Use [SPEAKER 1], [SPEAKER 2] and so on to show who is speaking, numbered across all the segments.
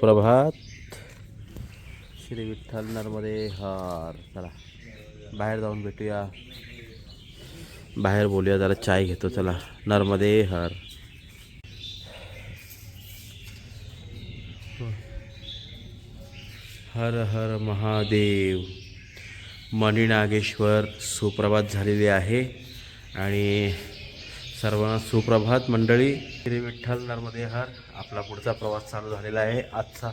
[SPEAKER 1] सुप्रभात. श्री विठ्ठल नर्मदे हर. चला बाहेर जाऊन भेटूया, बाहेर बोलूया, जरा चाय घेतो. चला नर्मदे हर. हर हर महादेव. मणिनागेश्वर सुप्रभात झालेले आहे आणि सर्वांना सुप्रभात मंडळी. श्री विठ्ठल नर्मदे हर. आपला पुढचा प्रवास चालू झालेला आहे. आजचा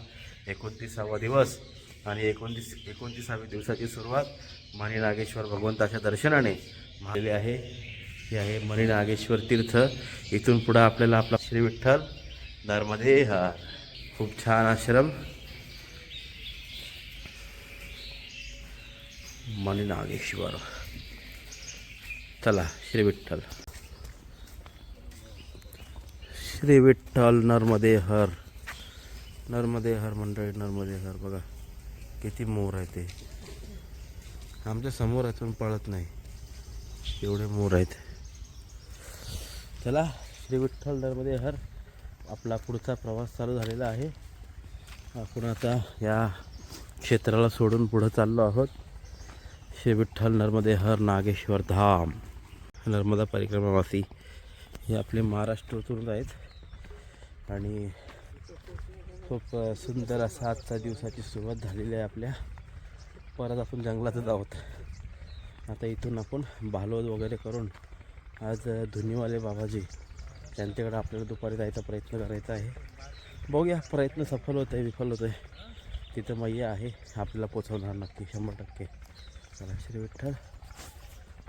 [SPEAKER 1] 29वा दिवस आणि 29व्या दिवसाची सुरुवात मणिनागेश्वर भगवंताच्या दर्शनाने झालेली आहे. हे आहे मणिनागेश्वर तीर्थ. इथून पुढं आपल्याला आपला श्री विठ्ठल नर्मदे हर. खूप छान आश्रम मणिनागेश्वर. चला श्री विठ्ठल. श्री विठ्ठल नर्मदे हर. नर्मदे हर मंडळी, नर्मदे हर. बघा किती मोर आहे ते आमच्या समोर आहे, पण पळत नाही एवढे मोर आहेत. चला श्री विठ्ठल नर्मदे हर. आपला पुढचा प्रवास चालू झालेला आहे. आपण आता या क्षेत्राला सोडून पुढं चाललो आहोत. श्री विठ्ठल नर्मदे हर नागेश्वर धाम. नर्मदा परिक्रमावासी हे आपले महाराष्ट्रातून आहेत आणि खूप सुंदर असा आजच्या दिवसाची सुरुवात झालेली आहे आपल्या. परत आपण जंगलातच आहोत. आता इथून आपण भालवद वगैरे करून आज धुनीवाले बाबाजी त्यांच्याकडे आपल्याला दुपारी जायचा प्रयत्न करायचा आहे. बघूया प्रयत्न सफल होत आहे विफल होत आहे. तिथं मैया आहे, आपल्याला पोचवणार नक्की 100%. चला श्री विठ्ठल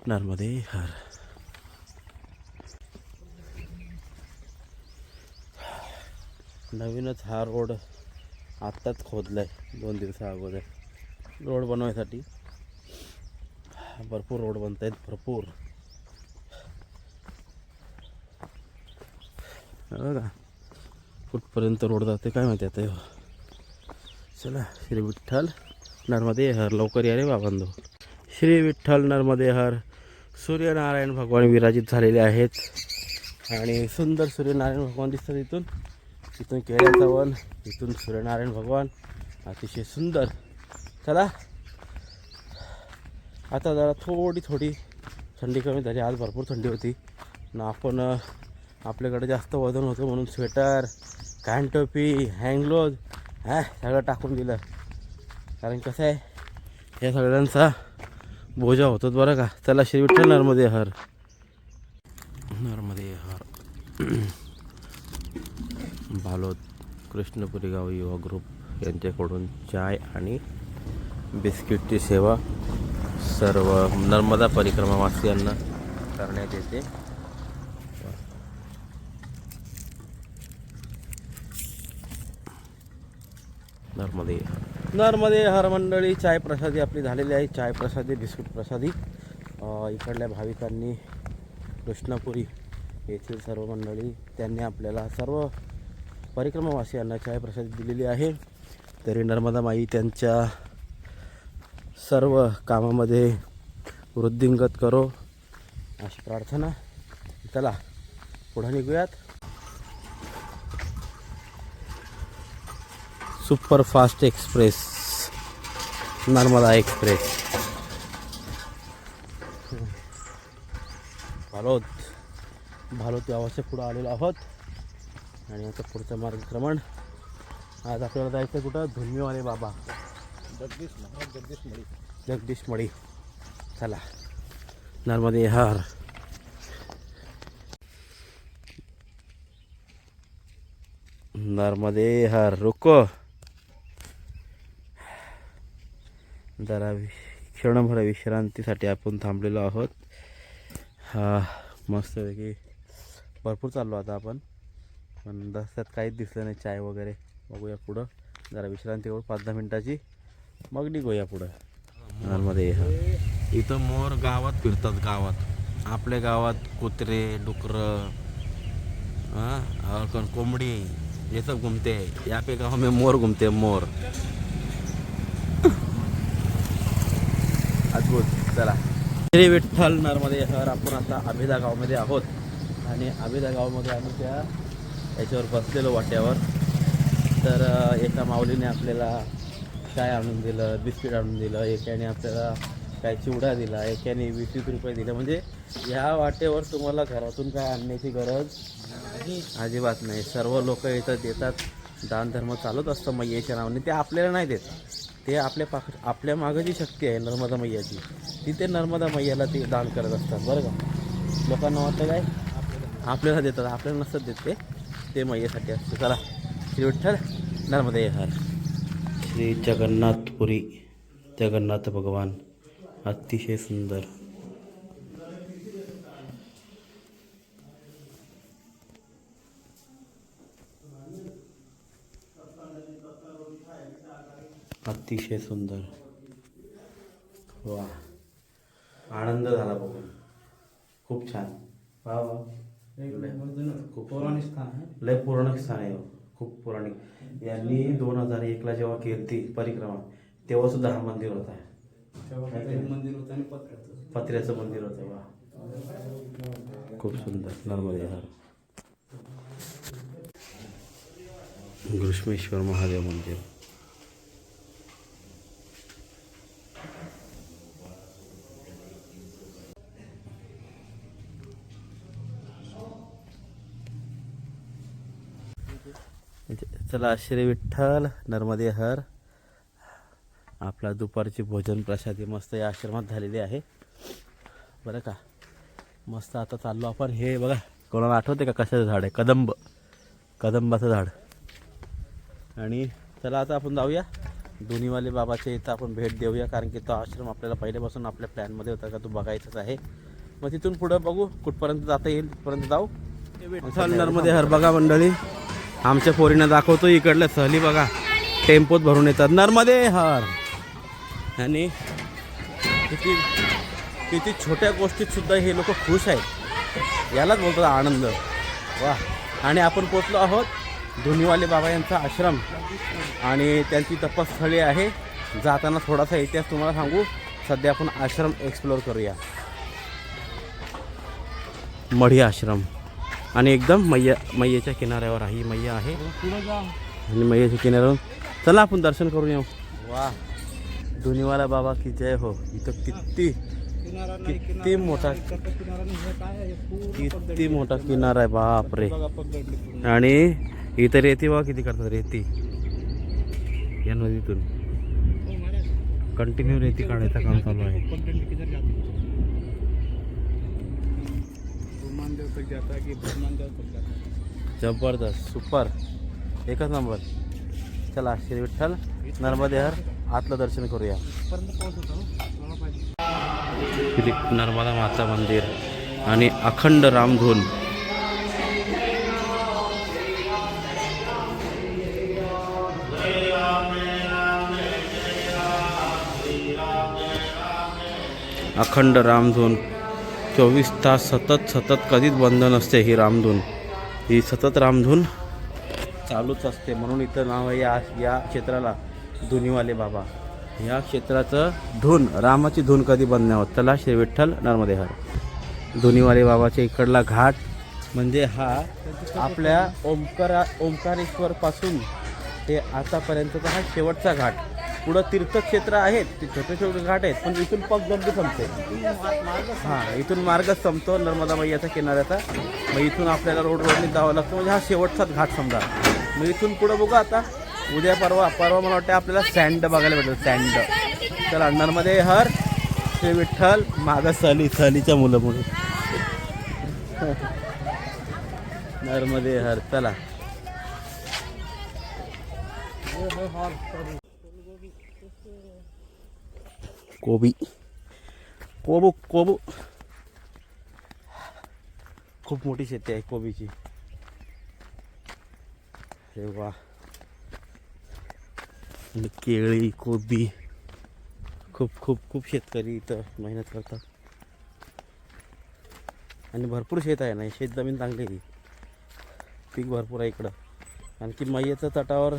[SPEAKER 1] नर्मदे हर. नवीनच हा रोड आत्ताच खोदला आहे 2 दिवसा अगोदर. रोड बनवायसाठी भरपूर रोड बनत आहेत, भरपूर. बघा कुठपर्यंत रोड जाते काय माहिती आता. चला श्री विठ्ठल नर्मदे हर. लवकर या रे बाबांनो. श्री विठ्ठल नर्मदे हर. सूर्यनारायण भगवान विराजित झालेले आहेत आणि सुंदर सूर्यनारायण भगवान दिसतात इथून. इथून केळ्याचा वन, इथून सूर्यनारायण भगवान अतिशय सुंदर. चला आता जरा थोडी थंडी कमी झाली. आज भरपूर थंडी होती ना. आपण आपल्याकडे जास्त वजन होतं म्हणून स्वेटर, कान टोपी, हँगग्लोज सगळं टाकून दिलं. कारण कसं आहे या सगळ्यांचा बोजा होतो बरं का. चला श्री विठ्ठल नर्मदे हर. नर्मदे हर. भालोद कृष्णपुरी गाव युवा ग्रुप यांच्याकडून चाय आणि बिस्किटची सेवा सर्व नर्मदा परिक्रमावासियांना करण्यात येते. नर्मदे नर्मदे हर मंडळी. चाय प्रसादी आपली झालेली आहे. चाय प्रसादी, बिस्किट प्रसादी. इकडल्या भाविकांनी कृष्णपुरी येथील सर्व मंडळी त्यांनी आपल्याला सर्व परिक्रमावासियांना चाय प्रसादी दिलेली आहे. तरी नर्मदा माई त्यांच्या सर्व कामामध्ये वृद्धिंगत करो अशी प्रार्थना. चला पुढे निघूयात. Superfast express, Narmada express. Bhalod गावाच्या पुढं आलेलो आहोत आणि आता पुढचं मार्गक्रमण. आज आपल्याला जायचं कुठं? धुनीवाले बाबा जगदीश मळी. चला नर्मदे हर. नर्मदे हर. रुको जरा क्षणभर विश्रांतीसाठी आपण थांबलेलो आहोत. हा मस्तपैकी भरपूर चाललो आता आपण, पण रस्त्यात काहीच दिसलं नाही चाय वगैरे. बघूया पुढं जरा विश्रांती करू 5-10 मिनटाची, मग निघूया पुढं. नर्मदे हर. इथं मोर गावात फिरतात. गावात आपल्या गावात कुत्रे डुकरं और कोंबडी ये सब घूमते हैं. यहाँ पे गाँव में मोर घूमते हैं, मोर. अद्भुत. चला श्री विठ्ठल नर्मदे हर. आपण आता आभिदा गावमध्ये आहोत आणि आभिदा गावमध्ये आम्ही त्या याच्यावर बसलेलो वाट्यावर. तर एका माऊलीने आपल्याला चाय आणून दिलं, बिस्किट आणून दिलं, एकाने आपल्याला काय चिवडा दिला, एकाने 20-20 रुपये दिले. म्हणजे ह्या वाटेवर तुम्हाला घरातून काय आणण्याची गरज अजिबात नाही. सर्व लोक इथं देतात. दानधर्म चालूच असतं मैयाच्या नावाने. ते आपल्याला नाही देत, ते आपल्या मागं जी शक्ती आहे नर्मदा मैयाची, ती ते नर्मदा मैयाला ते दान करत असतात बरं का. लोकांना वाटतं काय आपल्याला देतात, आपल्याला नसतात देत, ते मैयासाठी असतं. चला, श्री विठ्ठल नर्मदे हर. श्री जगन्नाथपुरी जगन्नाथ भगवान अतिशय सुंदर. अतिशय सुंदर. वा, आनंद झाला बघून. खूप छान. वा वा, खूप पौराणिक स्थान आहे. लय पौराणिक स्थान आहे, खूप पौराणिक. यांनी 2001ला जेव्हा केली ती परिक्रमा, तेव्हा सुद्धा हा मंदिर होता. मंदिर होतं आणि पत्र्याचं मंदिर होतं. वा, खूप सुंदर. नर्मदे हर. घृष्मेश्वर महादेव मंदिर. चला, श्री विठ्ठल नर्मदे हर. आपला दुपारची भोजन प्रसादी मस्त या आश्रमात झालेली आहे बरं का. मस्त आता चाललो आपण. हे बघा, कोणाला आठवते का कशाचं झाड आहे? कदंबाचं झाड. आणि चला आता आपण जाऊया दोन्हीवाले बाबाच्या इथं, आपण भेट देऊया. कारण की तो आश्रम आपल्याला पहिल्यापासून आपल्या प्लॅनमध्ये होता का तो बघायचाच आहे. मग तिथून पुढं बघू कुठपर्यंत जाता येईल, तिथपर्यंत जाऊ. चल, नर्मदे हर. बघा मंडळी, आमच्या पोरीनं दाखवतो इकडल्या सहली बघा, टेम्पोत भरून येतात. नर्मदे हर. आणि किती छोट्या गोष्टीत सुद्धा हे लोक खुश आहेत, यालाच बोलतात आनंद. वा. आणि आपण पोचलो आहोत धुनीवाले बाबा यांचा आश्रम, आणि त्यांची तपस्थळी आहे. जाताना थोडासा इतिहास तुम्हाला सांगू. सध्या आपण आश्रम एक्सप्लोअर करूया. मढी आश्रम, आणि एकदम मैयाच्या किनाऱ्यावर ही मैया आहे. आणि मैयाच्या किनाऱ्यावर चला आपण दर्शन करून येऊ. वा, धुनीवाला बाबा की जय हो. इथं किती मोठा किनारा आहे, बाप रे. आणि इथं रेती बघा किती करतात, रेती या नदीतून कंटिन्यू रेती काढायचं काम चालू आहे. जबरदस्त, सुपर, एकच नंबर. चला, श्री विठ्ठल नर्मदे हर. आतलं दर्शन करूया. श्री नर्मदा माता मंदिर आणि अखंड रामधून. अखंड रामधून 24 तास सतत कधीच बंद नसते. ही रामधून, ही सतत रामधून चालूच असते. म्हणून इथं नाव आहे या क्षेत्राला धुनीवाले बाबा. या क्षेत्राचं धून, रामाची धून कधी बंद नाही होत. चला, श्री विठ्ठल नर्मदे हर. धुनीवाले बाबाच्या इकडला घाट म्हणजे हा आपल्या ओंकारेश्वर पासून ते आतापर्यंतचा हा शेवटचा घाट. पुढं तीर्थक्षेत्र आहेत, ते छोटे छोटे घाट आहेत, पण इथून पगदंडी संपते. हां, इथून मार्गच संपतो नर्मदा मैयाच्या किनाऱ्याचा. मग इथून आपल्याला रोडने जावं लागतं. म्हणजे हा शेवटचाच घाट समजा. मग इथून पुढं बघू आता उद्या परवा मला वाटतं आपल्याला सँड बघायला भेटेल, सँड. चला, नर्मदे हर. श्री विठ्ठल. मागं सहलीच्या मुलं म्हणून नर्मदे हर. चला, कोबू खूप मोठी शेती आहे कोबीची. अरे वा. केळी, कोबी, खूप शेतकरी इथं मेहनत करतात. आणि भरपूर शेत आहे ना, शेत जमीन चांगली आहे, पीक भरपूर आहे इकडं. आणखी मैयाच्या तटावर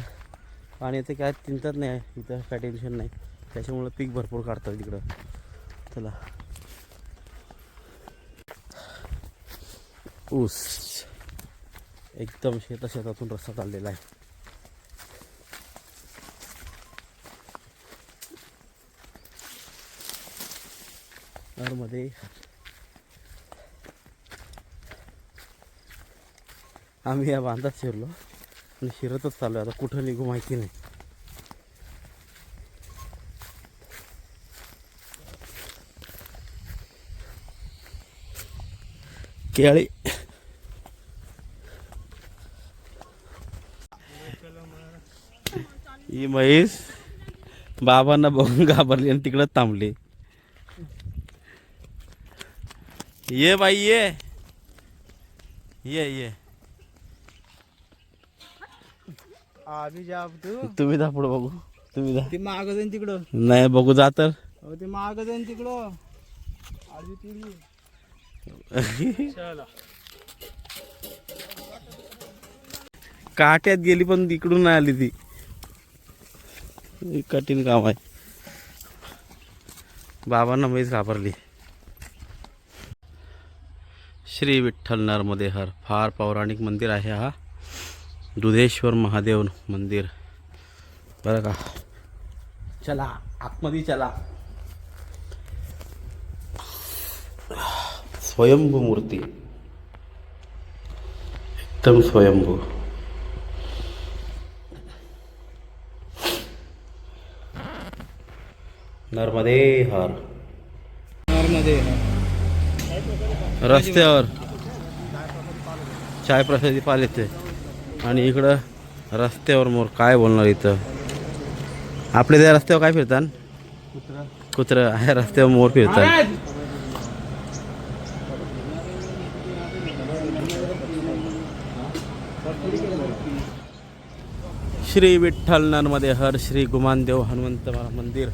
[SPEAKER 1] पाण्याचं काय चिंताच नाही आहे इथं, काय टेन्शन नाही. त्याच्यामुळं पीक भरपूर काढतात तिकडं. चला, ऊस एकदम शेतातून रस्ता चाललेला आहे. नर्मदे आम्ही या बांधात शिरलो आणि शिरतच चालू आहे. आता कुठं निघू माहिती नाही. केळी ही म्हैस बाबांना बघून घाबरली आणि तिकडं थांबली. ये बाई ये ये ये
[SPEAKER 2] आम्ही जा तू
[SPEAKER 1] तुम्ही जा पुढं बघू. तुम्ही जा.
[SPEAKER 2] ते माग जाईन तिकडं.
[SPEAKER 1] नाही बघू जा तर.
[SPEAKER 2] अहो ते माग जाईन तिकडं. आडवी पिढी.
[SPEAKER 1] काट्यात गेली पण तिकडून नाही आली ती. कठीण काम आहे. बाबांना म्हैस घाबरली. श्री विठ्ठल नर्मदे हर फार पौराणिक मंदिर आहे हा. दुधेश्वर महादेव मंदिर बरं का. चला आतमध्ये चला. स्वयंभू मूर्ती एकदम स्वयंभू. नर्मदे हर.
[SPEAKER 2] नर्मदे
[SPEAKER 1] रस्त्यावर चाय प्रसादी पाल येते आणि इकडं रस्त्यावर मोर. काय बोलणार इथं. आपल्या त्या रस्त्यावर काय फिरतात. कुत्र आहे रस्त्यावर मोर फिरतात. श्री विठ्ठल नर्मदे हर श्री गुमानदेव हनुमंत मंदिर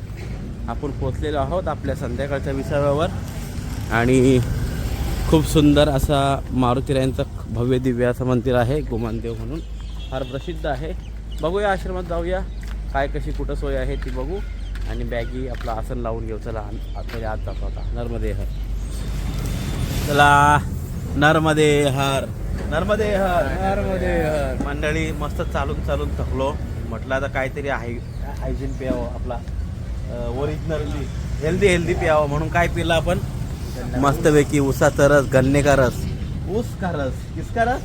[SPEAKER 1] आपण पोचलेलो आहोत आपल्या संध्याकाळच्या विसाव्यावर. आणि खूप सुंदर असा मारुतीरायांचं भव्य दिव्य असं मंदिर आहे. गुमानदेव म्हणून फार प्रसिद्ध आहे. बघूया आश्रमात जाऊया काय कशी कुठं सोय आहे ती बघू. आणि बॅगी आपलं आसन लावून घेऊ. चला आतमध्ये आत जातो आता. नर्मदे हर. चला नर्मदे हर. नर्मदे हर.
[SPEAKER 2] नर्मदे हर.
[SPEAKER 1] मंडळी मस्त चालून चालून थकलो. म्हटलं आता काहीतरी हायजीन प्यावं आपला ओरिजिनली हेल्दी प्यावं. म्हणून काय पिलं आपण मस्तपैकी ऊसाचा रस. गन्ने रस. ऊस का रस. किसका रस.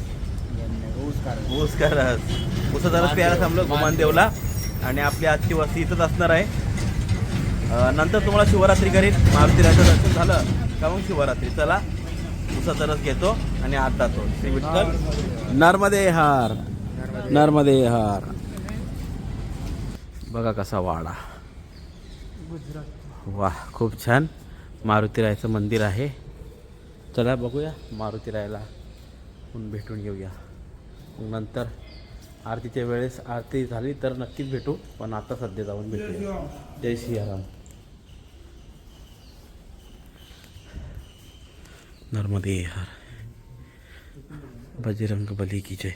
[SPEAKER 1] ऊस का रस. ऊसाचा रस प्यायला थांबलो गुमानदेवला. आणि आपली आजची वस्ती इथंच असणार आहे. नंतर तुम्हाला शिवरात्री करीन. मारुतीराचं दर्शन झालं का मग शिवरात्री. चला ऊसाचा रस घेतो आणि आत जातो. श्री विठ्ठल नर्मदे हार. नर्मदे हार. बघा कसा वाडा. वाह खूप छान. मारुतीरायाचं मंदिर आहे. चला बघूया मारुतीरायाला पण भेटून घेऊया. नंतर आरतीच्या वेळेस आरती झाली तर नक्कीच भेटू. पण आता सध्या जाऊन भेटूया. जय सियाराम. नर्मदे हर. बजरंग बली की जय.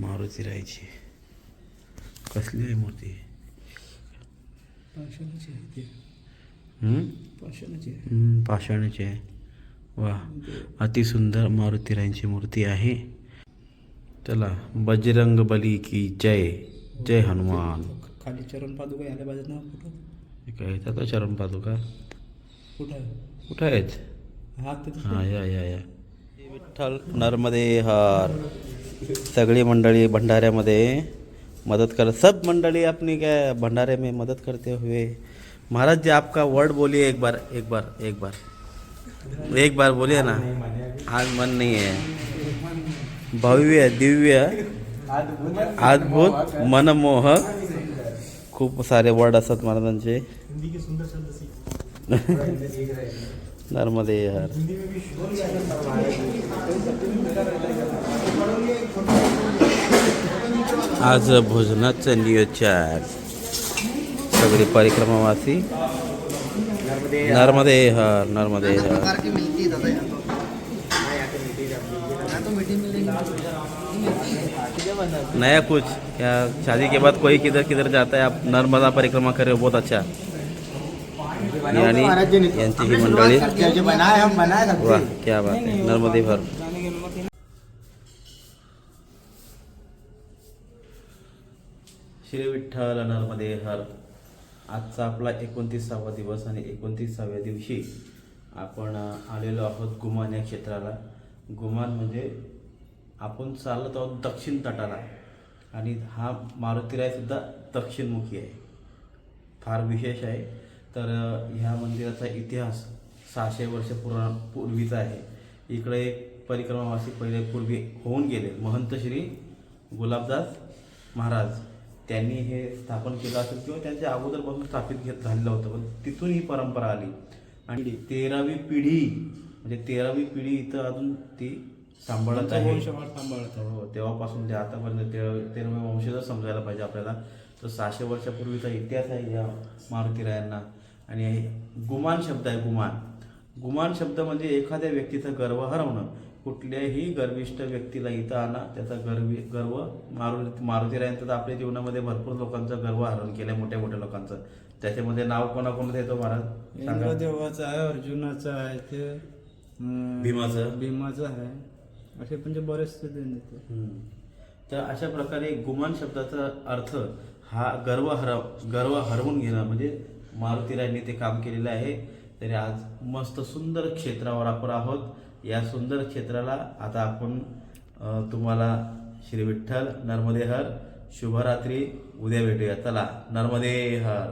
[SPEAKER 1] मारुतीरायाची कसली आहे मूर्ती. पाषाणाची आहे. वा अतिसुंदर मारुतीरायांची मूर्ती आहे. चला बजरंग बली की जय. जय हनुमान.
[SPEAKER 2] खाली चरण पादुका यायला पाहिजेत ना फोटो.
[SPEAKER 1] काय येतात चरण पादुका. कुठं आहेत. हां या. विठ्ठल नर्मदे हर. सगळी मंडळी भंडाऱ्यामध्ये मदद कर. सब मंडली अपनी क्या भंडारे में मदद करते हुए. महाराज जी आपका वर्ड बोलिए एक बार बोलिए ना. आज मन नहीं है. भव्य दिव्य अद्भुत मनमोहक खूप सारे वर्ड असतात महाराजांचे. नर्मदे हर. आज भोजनाचं नियोजन. सगळी परिक्रमावासी. नर्मदे हर. नर्मदे हर. नया कुछ क्या शादी के बाद कोई किधर किधर जाता है. आप नर्मदा परिक्रमा करे हो बहुत अच्छा. आणि यांची ही मंडळी. वाह क्या बात है. नर्मदे हर. श्री विठ्ठल नर्मदे हर. आजचा आपला 29वा दिवस आणि 29व्या दिवशी आपण आलेलो आहोत गुमान या क्षेत्राला. गुमान म्हणजे आपण चालत आहोत दक्षिण तटाला आणि हा मारुतीरायसुद्धा दक्षिणमुखी आहे. फार विशेष आहे. तर ह्या मंदिराचा इतिहास 600 वर्ष पूर्वीचा आहे. इकडे एक परिक्रमावासी पहिले पूर्वी होऊन गेले महंत श्री गुलाबदास महाराज, त्यांनी हे स्थापन केलं असेल किंवा त्यांच्या अगोदरपासून स्थापित झालेलं होतं, पण तिथून ही परंपरा आली आणि 13वी पिढी म्हणजे 13वी पिढी इथं अजून ती सांभाळत आहे.
[SPEAKER 2] सांभाळत आहे.
[SPEAKER 1] हो, तेव्हापासून ते आतापर्यंत 13व्या वंशजच समजायला पाहिजे आपल्याला. तर 600 वर्षापूर्वीचा इतिहास आहे या मारुतीरायांना. आणि गुमान शब्द आहे. गुमान शब्द म्हणजे एखाद्या व्यक्तीचा गर्व हरवणं. कुठल्याही गर्विष्ठ व्यक्तीला इथं आणा, त्याचा गर्व मारुतीरायांचं तर आपल्या जीवनामध्ये भरपूर लोकांचा गर्व हरण केलं, मोठ्या मोठ्या लोकांचं. त्याच्यामध्ये नाव कोणाकोणाचं येतो महाराज सांगा.
[SPEAKER 2] इंद्रदेवाचं आहे, अर्जुनाचं आहे, ते भीमाचं आहे, असे म्हणजे बरेचसे देण येते.
[SPEAKER 1] तर अशा प्रकारे गुमान शब्दाचा अर्थ हा गर्व हरवून घेणं म्हणजे मारुतीरायांनी ते काम केलेलं आहे. तरी आज मस्त सुंदर क्षेत्रावर आपण आहोत. या सुंदर क्षेत्राला आता आपण तुम्हाला श्री विठ्ठल नर्मदे हर, शुभरात्री. उद्या भेटूया. चला, नर्मदे हर.